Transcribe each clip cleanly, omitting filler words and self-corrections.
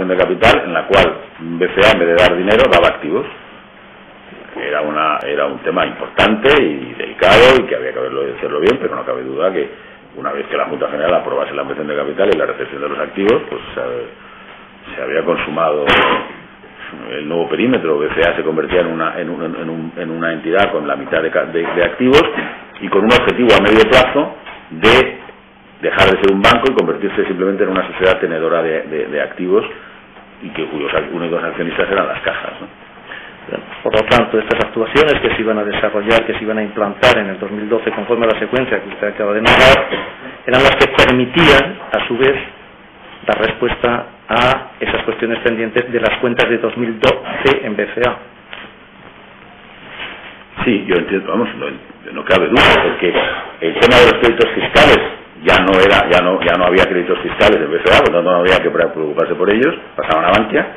ampliación de capital en la cual BCA, en vez de dar dinero, daba activos. Era un tema importante y delicado y que había que hacerlo bien, pero no cabe duda que una vez que la Junta General aprobase la ampliación de capital y la recepción de los activos, pues se había consumado el nuevo perímetro. BCA se convertía en una entidad con la mitad de activos y con un objetivo a medio plazo de dejar de ser un banco y convertirse simplemente en una sociedad tenedora de activos y cuyos únicos accionistas eran las cajas, ¿no? Por lo tanto, estas actuaciones que se iban a desarrollar, que se iban a implantar en el 2012 conforme a la secuencia que usted acaba de narrar, eran las que permitían, a su vez, dar respuesta a esas cuestiones pendientes de las cuentas de 2012 en BCA. Sí, yo entiendo, vamos, no cabe duda, porque el tema de los créditos fiscales ya no había créditos fiscales en BCA, por lo tanto no había que preocuparse por ellos, pasaban a Bankia.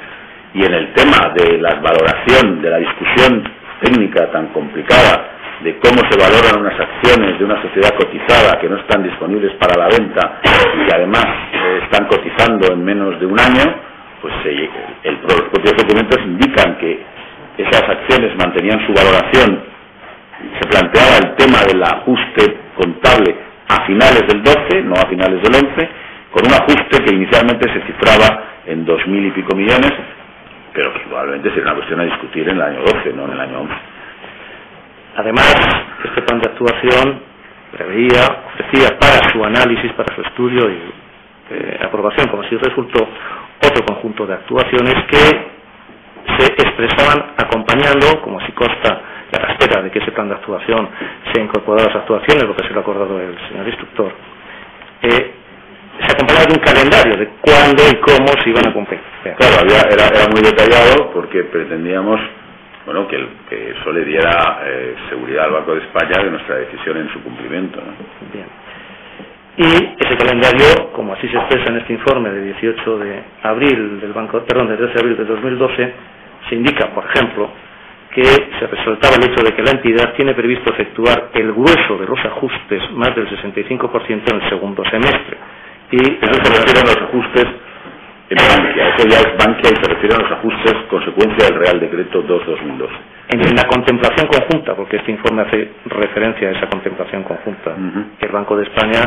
Y en el tema de la valoración, de la discusión técnica tan complicada de cómo se valoran unas acciones de una sociedad cotizada que no están disponibles para la venta y que además están cotizando en menos de un año, pues los propios documentos indican que esas acciones mantenían su valoración. Se planteaba el tema del ajuste contable a finales del 12, no a finales del 11, con un ajuste que inicialmente se cifraba en 2.000 y pico millones, pero que probablemente sería una cuestión a discutir en el año 12, no en el año 11. Además, este plan de actuación ofrecía para su análisis, para su estudio y aprobación, como si resultó, otro conjunto de actuaciones que se expresaban acompañando, como así consta, y a la espera de que ese plan de actuación se incorporara a las actuaciones, lo que se lo ha acordado el señor instructor, se acompañaba de un calendario de cuándo y cómo se iban a cumplir. Claro, era muy detallado porque pretendíamos, bueno, que eso le diera seguridad al Banco de España de nuestra decisión en su cumplimiento, ¿no? Bien. Y ese calendario, como así se expresa en este informe de 18 de abril del de 13 de abril de 2012, se indica, por ejemplo, que se resaltaba el hecho de que la entidad tiene previsto efectuar el grueso de los ajustes, más del 65% en el segundo semestre. Y eso se refiere a los ajustes en Bankia, eso ya es Bankia y se refiere a los ajustes consecuencia del Real Decreto 2/2012. En la contemplación conjunta, porque este informe hace referencia a esa contemplación conjunta. El Banco de España,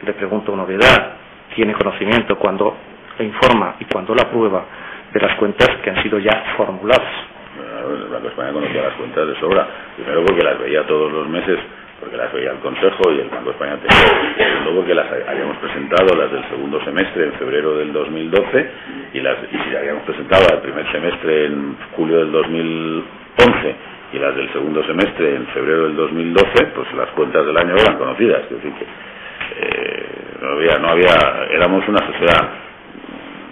le pregunto una novedad, tiene conocimiento cuando informa y cuando la aprueba de las cuentas que han sido ya formuladas. Bueno, el Banco de España conocía las cuentas de sobra, primero porque las veía todos los meses, porque las veía el Consejo y el Banco de España tenía, luego porque las habíamos presentado las del segundo semestre en febrero del 2012 y si habíamos presentado el primer semestre en julio del 2011 y las del segundo semestre en febrero del 2012, pues las cuentas del año eran conocidas, es decir que éramos una sociedad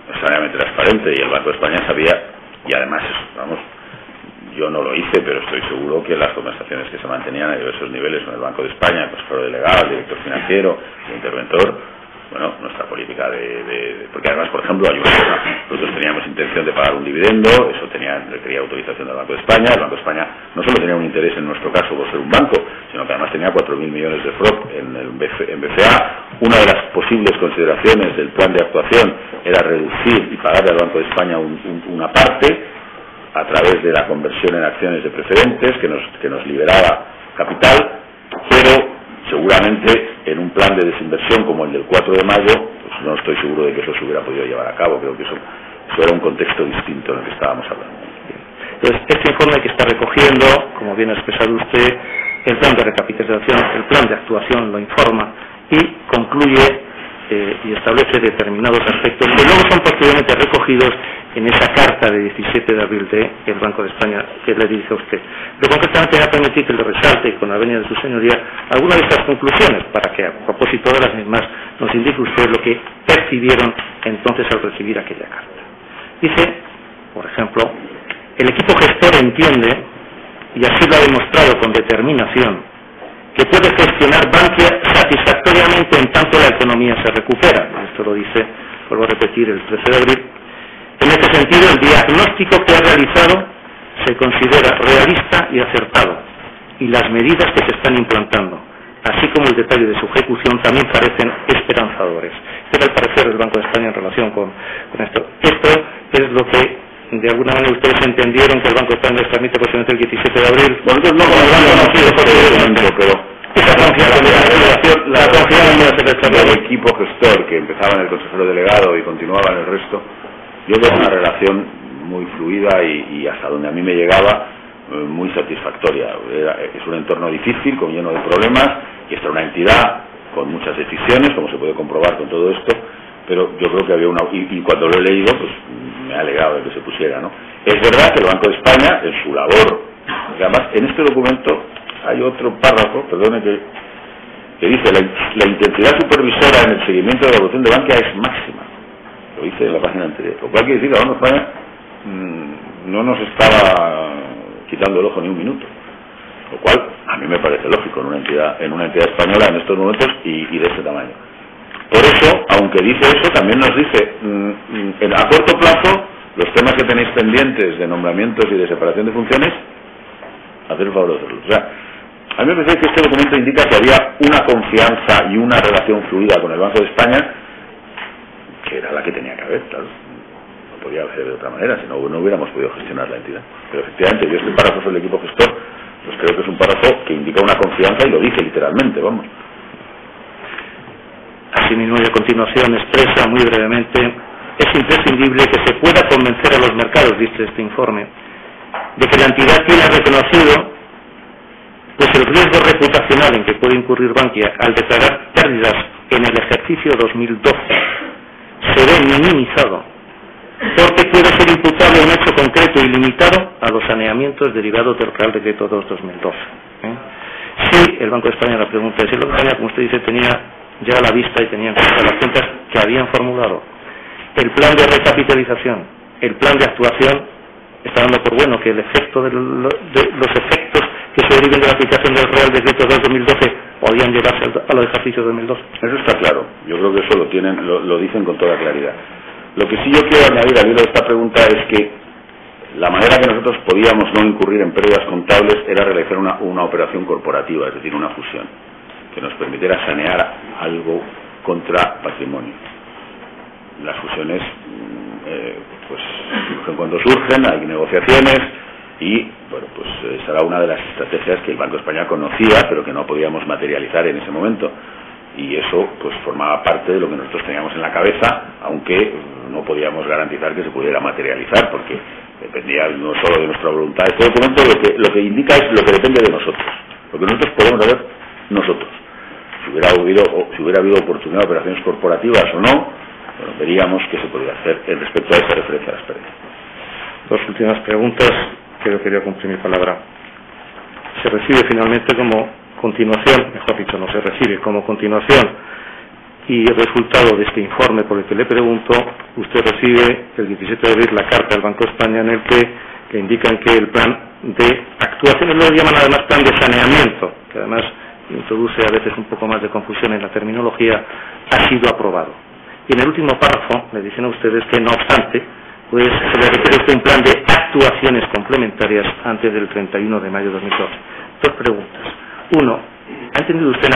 extremadamente transparente y el Banco de España sabía, y además, vamos, yo no lo hice, pero estoy seguro que las conversaciones que se mantenían a diversos niveles con el Banco de España, el consejero delegado, el director financiero, el interventor, bueno, nuestra política porque además, por ejemplo, nosotros teníamos intención de pagar un dividendo, eso requería autorización del Banco de España. El Banco de España no solo tenía un interés en nuestro caso por ser un banco, sino que además tenía 4.000 millones de FROP en BCA. Una de las posibles consideraciones del plan de actuación era reducir y pagarle al Banco de España una parte a través de la conversión en acciones de preferentes que nos liberaba capital, pero seguramente en un plan de desinversión como el del 4 de mayo, pues no estoy seguro de que eso se hubiera podido llevar a cabo. Creo que eso era un contexto distinto en el que estábamos hablando. Entonces, este informe que está recogiendo, como bien ha expresado usted, el plan de recapitalización, el plan de actuación lo informa y concluye y establece determinados aspectos que luego son posteriormente recogidos en esa carta de 17 de abril del Banco de España que le dirige a usted. Pero concretamente me va a permitir que le resalte, con la venia de su señoría, algunas de estas conclusiones para que, a propósito de las mismas, nos indique usted lo que percibieron entonces al recibir aquella carta. Dice, por ejemplo, el equipo gestor entiende, y así lo ha demostrado con determinación, que puede gestionar Bankia satisfactoriamente en tanto la economía se recupera. Esto lo dice, vuelvo a repetir, el 13 de abril. En este sentido, el diagnóstico que ha realizado se considera realista y acertado, y las medidas que se están implantando, así como el detalle de su ejecución, también parecen esperanzadores. era el parecer del Banco de España en relación con esto. Esto es lo que de alguna manera ustedes entendieron que el Banco de España les transmite posiblemente el 17 de abril. Nosotros no pero esa confianza del equipo gestor que empezaba en el consejero delegado y continuaba en el resto, yo creo que una relación muy fluida y hasta donde a mí me llegaba muy satisfactoria. Es un entorno difícil, lleno de problemas, y esta es una entidad con muchas decisiones, como se puede comprobar con todo esto, pero yo creo que había una... Y cuando lo he leído, pues me ha alegrado de que se pusiera, ¿no? Es verdad que el Banco de España, en su labor, además, en este documento hay otro párrafo, perdone, que dice la intensidad supervisora en el seguimiento de la evolución de Bankia es máxima. Lo dice en la página anterior. Lo cual quiere decir que el Banco de España no nos estaba quitando el ojo ni un minuto. Lo cual a mí me parece lógico en una entidad española en estos momentos y de este tamaño. Por eso, aunque dice eso, también nos dice a corto plazo los temas que tenéis pendientes de nombramientos y de separación de funciones, hacer el favor de hacerlos. O sea, a mí me parece que este documento indica que había una confianza y una relación fluida con el Banco de España que era la que tenía que haber, claro. No podía ser de otra manera, si no hubiéramos podido gestionar la entidad. Pero efectivamente, yo este párrafo sobre el equipo gestor, pues creo que es un párrafo que indica una confianza y lo dice literalmente, vamos. Asimismo, y a continuación expresa muy brevemente: es imprescindible que se pueda convencer a los mercados, dice este informe, de que la entidad tiene reconocido pues el riesgo reputacional en que puede incurrir Bankia al declarar pérdidas en el ejercicio 2012 se ve minimizado porque puede ser imputable un hecho concreto y limitado a los saneamientos derivados del Real Decreto 2/2012. Si el Banco de España, la pregunta es si el Banco de España, como usted dice, tenía ya a la vista y tenía en cuenta las cuentas que habían formulado, el plan de recapitalización, el plan de actuación, está dando por bueno que el efecto de los efectos que se deriven de la aplicación del Real Decreto 2/2012 podían llevarse a los ejercicios 2012. Eso está claro. Yo creo que eso lo dicen con toda claridad. Lo que sí yo quiero añadir al hilo de esta pregunta es que la manera que nosotros podíamos no incurrir en pérdidas contables era realizar una operación corporativa, es decir, una fusión, que nos permitiera sanear algo contra patrimonio. Las fusiones pues surgen cuando surgen, hay negociaciones y bueno, pues esa era una de las estrategias que el Banco de España conocía pero que no podíamos materializar en ese momento, y eso pues formaba parte de lo que nosotros teníamos en la cabeza, aunque no podíamos garantizar que se pudiera materializar porque dependía no solo de nuestra voluntad. Este documento lo que indica es lo que depende de nosotros, lo que nosotros podemos hacer nosotros. Si hubiera habido oportunidad de operaciones corporativas o no, bueno, veríamos qué se podía hacer respecto a esa referencia a las pérdidas. Dos últimas preguntas que yo quería cumplir mi palabra. Se recibe finalmente como continuación, mejor dicho, no se recibe como continuación y el resultado de este informe por el que le pregunto, usted recibe el 17 de abril la carta del Banco de España en el que indican que el plan de actuación, lo llaman además plan de saneamiento, que además introduce a veces un poco más de confusión en la terminología, ha sido aprobado. Y en el último párrafo le dicen a ustedes que no obstante, pues se le requiere un plan de actuaciones complementarias antes del 31 de mayo de 2012. Dos preguntas. Uno, ¿entendió usted en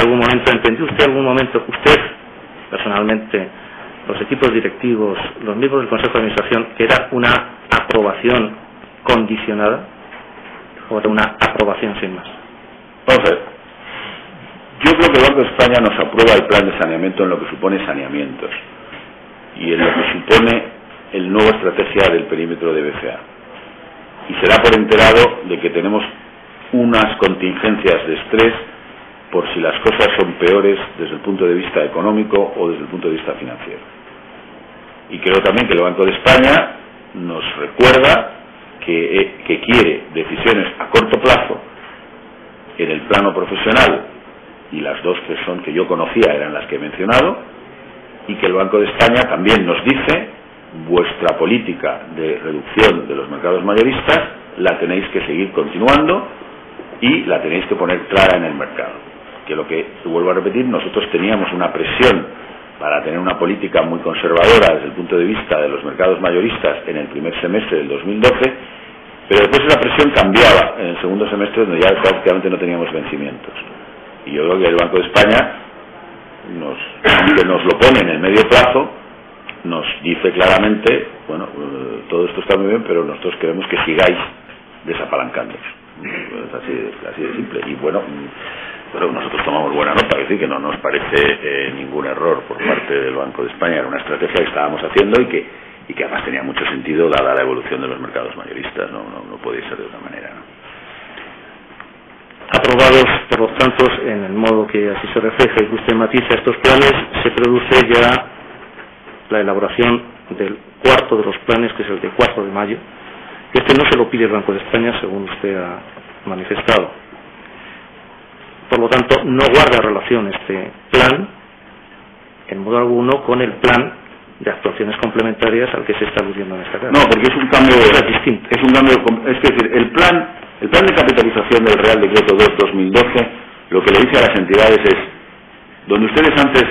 algún momento, usted personalmente, los equipos directivos, los miembros del Consejo de Administración, que era una aprobación condicionada o era una aprobación sin más? Vamos a ver. Yo creo que el Banco de España nos aprueba el plan de saneamiento en lo que supone saneamientos y en lo que supone el nuevo estrategia del perímetro de BCA. Y se da por enterado de que tenemos unas contingencias de estrés por si las cosas son peores desde el punto de vista económico o desde el punto de vista financiero. Y creo también que el Banco de España nos recuerda que quiere decisiones a corto plazo en el plano profesional, y las dos que yo conocía eran las que he mencionado, y que el Banco de España también nos dice: vuestra política de reducción de los mercados mayoristas la tenéis que seguir continuando y la tenéis que poner clara en el mercado. Que lo que vuelvo a repetir, nosotros teníamos una presión para tener una política muy conservadora desde el punto de vista de los mercados mayoristas en el primer semestre del 2012, pero después esa presión cambiaba en el segundo semestre, donde ya prácticamente no teníamos vencimientos. Y yo creo que el Banco de España aunque nos lo pone en el medio plazo, nos dice claramente, bueno, todo esto está muy bien, pero nosotros queremos que sigáis desapalancándoos. Es así de simple. Y bueno, pero nosotros tomamos buena nota, es decir, que no nos parece ningún error por parte del Banco de España. Era una estrategia que estábamos haciendo y que además tenía mucho sentido dada la evolución de los mercados mayoristas. No podía ser de otra manera, ¿no? Aprobados por los tantos en el modo que así se refleja y que usted matiza estos planes, se produce ya la elaboración del cuarto de los planes, que es el de 4 de mayo. Este no se lo pide el Banco de España, según usted ha manifestado. Por lo tanto, no guarda relación este plan, en modo alguno, con el plan de actuaciones complementarias al que se está aludiendo en esta carta. No, porque es un cambio distinto. Es decir, el plan de capitalización del Real Decreto 2/2012 lo que le dice a las entidades es, donde ustedes antes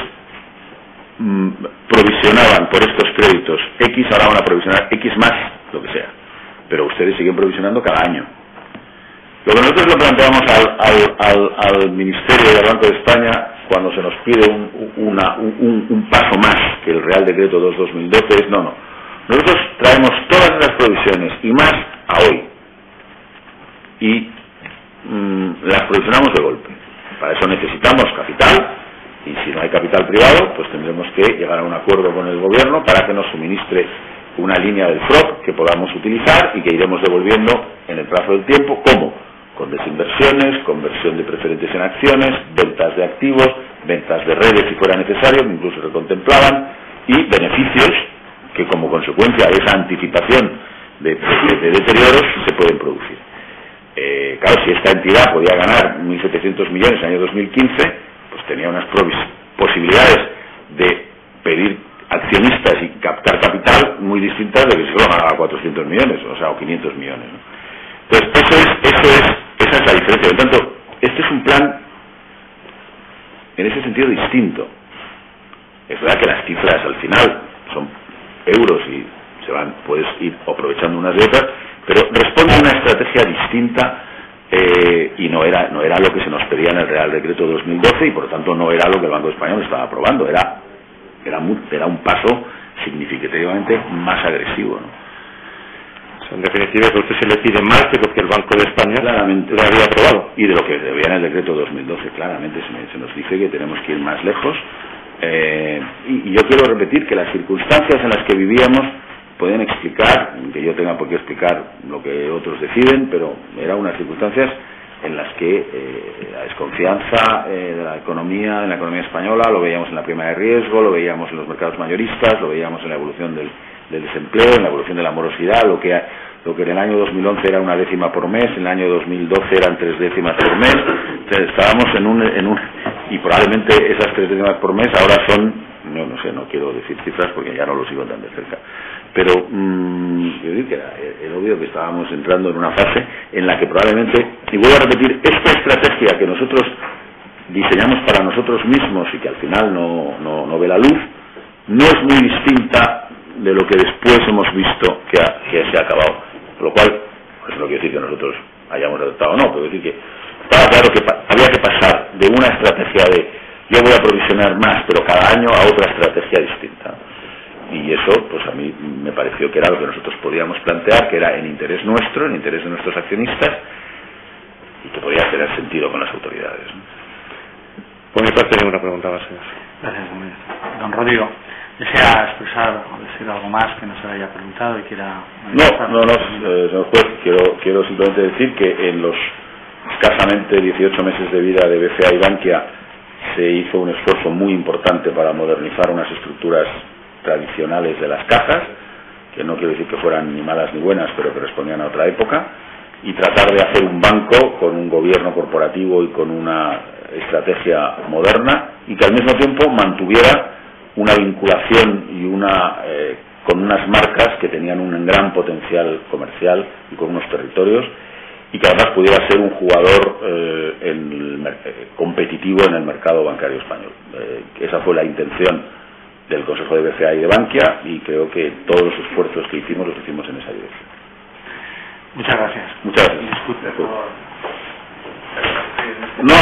provisionaban por estos créditos X, ahora van a provisionar X más, lo que sea, pero ustedes siguen provisionando cada año. Lo que nosotros le planteamos al Ministerio y al Banco de España cuando se nos pide un paso más que el Real Decreto 2/2012 es no. Nosotros traemos todas las provisiones y más a hoy y las provisionamos de golpe. Para eso necesitamos capital y si no hay capital privado pues tendremos que llegar a un acuerdo con el gobierno para que nos suministre una línea del FROB que podamos utilizar y que iremos devolviendo en el plazo del tiempo. ¿Cómo? Con desinversiones, conversión de preferentes en acciones, ventas de activos, ventas de redes si fuera necesario, que incluso se contemplaban, y beneficios que como consecuencia de esa anticipación de deterioros se pueden producir. Claro, si esta entidad podía ganar 1.700 millones en el año 2015, pues tenía unas posibilidades de pedir accionistas y captar capital muy distintas de que si solo ganaba 400 millones, o 500 millones, ¿no? Entonces, esa es la diferencia. Por lo tanto, este es un plan en ese sentido distinto. Es verdad que las cifras al final son euros y puedes ir aprovechando unas de otras, pero responde a una estrategia distinta y no era lo que se nos pedía en el Real Decreto 2012 y por lo tanto no era lo que el Banco de España estaba aprobando, era un paso significativamente más agresivo, ¿no? En definitiva, que a usted se le pide más de lo que el Banco de España claramente le había aprobado. Y de lo que debía en el decreto 2012, claramente se nos dice que tenemos que ir más lejos. Y yo quiero repetir que las circunstancias en las que vivíamos pueden explicar, que yo tenga por qué explicar lo que otros deciden, pero eran unas circunstancias en las que la desconfianza de la economía, en la economía española, lo veíamos en la prima de riesgo, lo veíamos en los mercados mayoristas, lo veíamos en la evolución del desempleo, en la evolución de la morosidad, lo que en el año 2011 era 1 décima por mes, en el año 2012 eran 3 décimas por mes. Entonces, estábamos y probablemente esas 3 décimas por mes ahora son, no quiero decir cifras porque ya no lo sigo tan de cerca, pero yo digo que era obvio que estábamos entrando en una fase en la que probablemente, y vuelvo a repetir, esta estrategia que nosotros diseñamos para nosotros mismos y que al final no ve la luz, no es muy distinta de lo que después hemos visto que se ha acabado. Por lo cual, eso no quiere decir que nosotros hayamos adoptado o no, pero decir que estaba claro que había que pasar de una estrategia de yo voy a provisionar más, pero cada año, a otra estrategia distinta. Y eso, pues a mí me pareció que era lo que nosotros podíamos plantear, que era en interés nuestro, en interés de nuestros accionistas, y que podía tener sentido con las autoridades, ¿no? Por mi parte, ninguna pregunta más, señor. Gracias, don Rodrigo. ¿Desea expresar o decir algo más que no se le haya preguntado y quiera...? No, señor juez, quiero simplemente decir que en los escasamente 18 meses de vida de BCA y Bankia se hizo un esfuerzo muy importante para modernizar unas estructuras tradicionales de las cajas, que no quiero decir que fueran ni malas ni buenas, pero que respondían a otra época, y tratar de hacer un banco con un gobierno corporativo y con una estrategia moderna, y que al mismo tiempo mantuviera una vinculación y con unas marcas que tenían un gran potencial comercial y con unos territorios, y que además pudiera ser un jugador competitivo en el mercado bancario español. Esa fue la intención del Consejo de BCA y de Bankia, y creo que todos los esfuerzos que hicimos los hicimos en esa dirección. Muchas gracias. Muchas gracias. Disculpe por... No.